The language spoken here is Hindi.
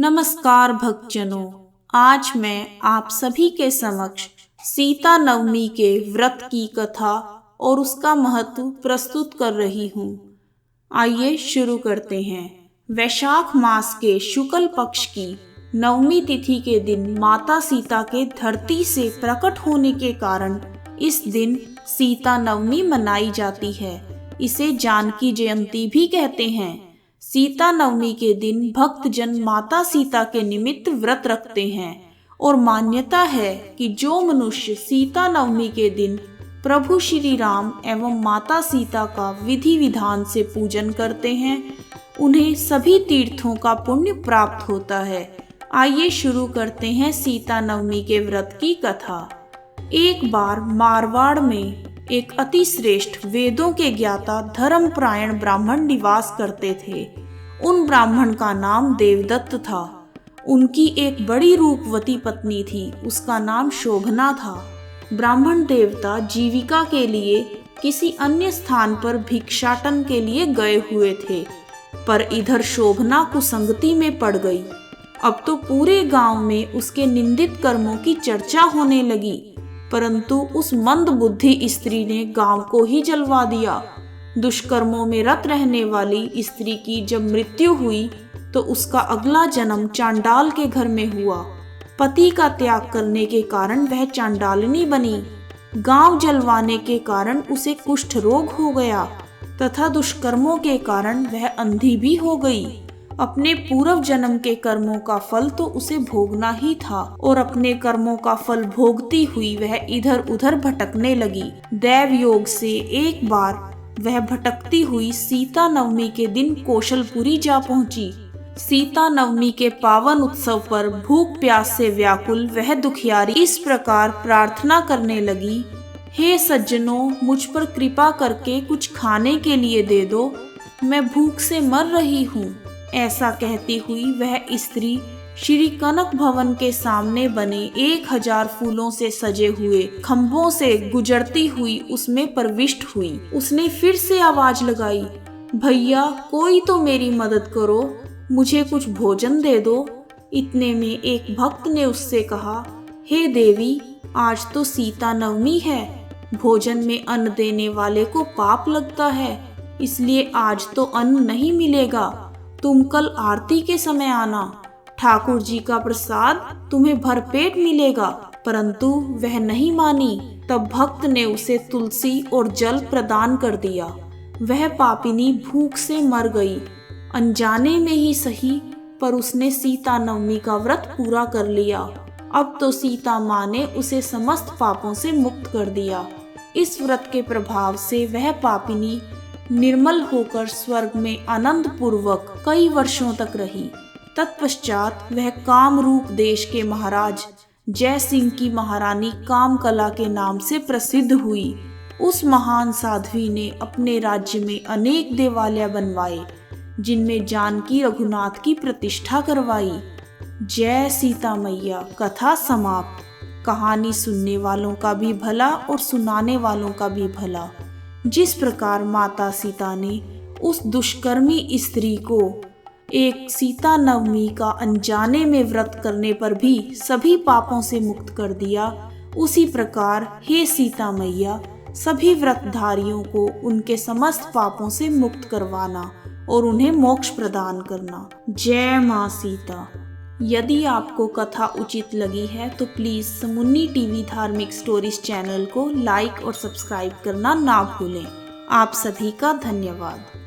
नमस्कार भक्तजनों, आज मैं आप सभी के समक्ष सीता नवमी के व्रत की कथा और उसका महत्व प्रस्तुत कर रही हूँ। आइए शुरू करते हैं। वैशाख मास के शुक्ल पक्ष की नवमी तिथि के दिन माता सीता के धरती से प्रकट होने के कारण इस दिन सीता नवमी मनाई जाती है। इसे जानकी जयंती भी कहते हैं। सीता नवमी के दिन भक्तजन माता सीता के निमित्त व्रत रखते हैं और मान्यता है कि जो मनुष्य सीता नवमी के दिन प्रभु श्री राम एवं माता सीता का विधि विधान से पूजन करते हैं, उन्हें सभी तीर्थों का पुण्य प्राप्त होता है। आइए शुरू करते हैं सीता नवमी के व्रत की कथा। एक बार मारवाड़ में एक अति श्रेष्ठ वेदों के ज्ञाता धर्मपरायण ब्राह्मण निवास करते थे। उन ब्राह्मण का नाम देवदत्त था। उनकी एक बड़ी रूपवती पत्नी थी, उसका नाम शोभना था। ब्राह्मण देवता जीविका के लिए किसी अन्य स्थान पर भिक्षाटन के लिए गए हुए थे, पर इधर शोभना कुसंगति में पड़ गई। अब तो पूरे गांव में उसके निंदित कर्मों की चर्चा होने लगी, परंतु उस मंद बुद्धि स्त्री ने गांव को ही जलवा दिया। दुष्कर्मों में रत रहने वाली स्त्री की जब मृत्यु हुई तो उसका अगला जन्म चांडाल के घर में हुआ। पति का त्याग करने के कारण वह चांडालिनी बनी। गांव जलवाने के कारण उसे कुष्ठ रोग हो गया तथा दुष्कर्मों के कारण वह अंधी भी हो गई। अपने पूर्व जन्म के कर्मों का फल तो उसे भोगना ही था और अपने कर्मों का फल भोगती हुई वह इधर उधर भटकने लगी। दैव योग से एक बार वह भटकती हुई सीता नवमी के दिन कौशलपुरी जा पहुंची। सीता नवमी के पावन उत्सव पर भूख प्यास से व्याकुल वह दुखियारी इस प्रकार प्रार्थना करने लगी, हे सज्जनों, मुझ पर कृपा करके कुछ खाने के लिए दे दो, मैं भूख से मर रही हूँ। ऐसा कहती हुई वह स्त्री श्री कनक भवन के सामने बने 1000 फूलों से सजे हुए खंभों से गुजरती हुई उसमें प्रविष्ट हुई। उसने फिर से आवाज लगाई, भैया कोई तो मेरी मदद करो, मुझे कुछ भोजन दे दो। इतने में एक भक्त ने उससे कहा, हे देवी, आज तो सीता नवमी है, भोजन में अन्न देने वाले को पाप लगता है, इसलिए आज तो अन्न नहीं मिलेगा। तुम कल आरती के समय आना, ठाकुर जी का प्रसाद तुम्हें भरपेट मिलेगा। परंतु वह नहीं मानी। तब भक्त ने उसे तुलसी और जल प्रदान कर दिया। वह पापिनी भूख से मर गई, अनजाने में ही सही, पर उसने सीता नवमी का व्रत पूरा कर लिया। अब तो सीता माँ ने उसे समस्त पापों से मुक्त कर दिया। इस व्रत के प्रभाव से वह पापिनी निर्मल होकर स्वर्ग में आनंद पूर्वक कई वर्षों तक रही। तत्पश्चात वह कामरूप देश के महाराज जय सिंह की महारानी कामकला के नाम से प्रसिद्ध हुई। उस महान साध्वी ने अपने राज्य में अनेक देवालय बनवाए, जिनमें जानकी रघुनाथ की प्रतिष्ठा करवाई। जय सीता मैया। कथा समाप्त। कहानी सुनने वालों का भी भला और सुनाने वालों का भी भला। जिस प्रकार माता सीता ने उस दुष्कर्मी स्त्री को एक सीता नवमी का अनजाने में व्रत करने पर भी सभी पापों से मुक्त कर दिया, उसी प्रकार हे सीता मैया, सभी व्रतधारियों को उनके समस्त पापों से मुक्त करवाना और उन्हें मोक्ष प्रदान करना। जय माँ सीता। यदि आपको कथा उचित लगी है तो प्लीज़ समुन्नी टीवी धार्मिक स्टोरीज चैनल को लाइक और सब्सक्राइब करना ना भूलें। आप सभी का धन्यवाद।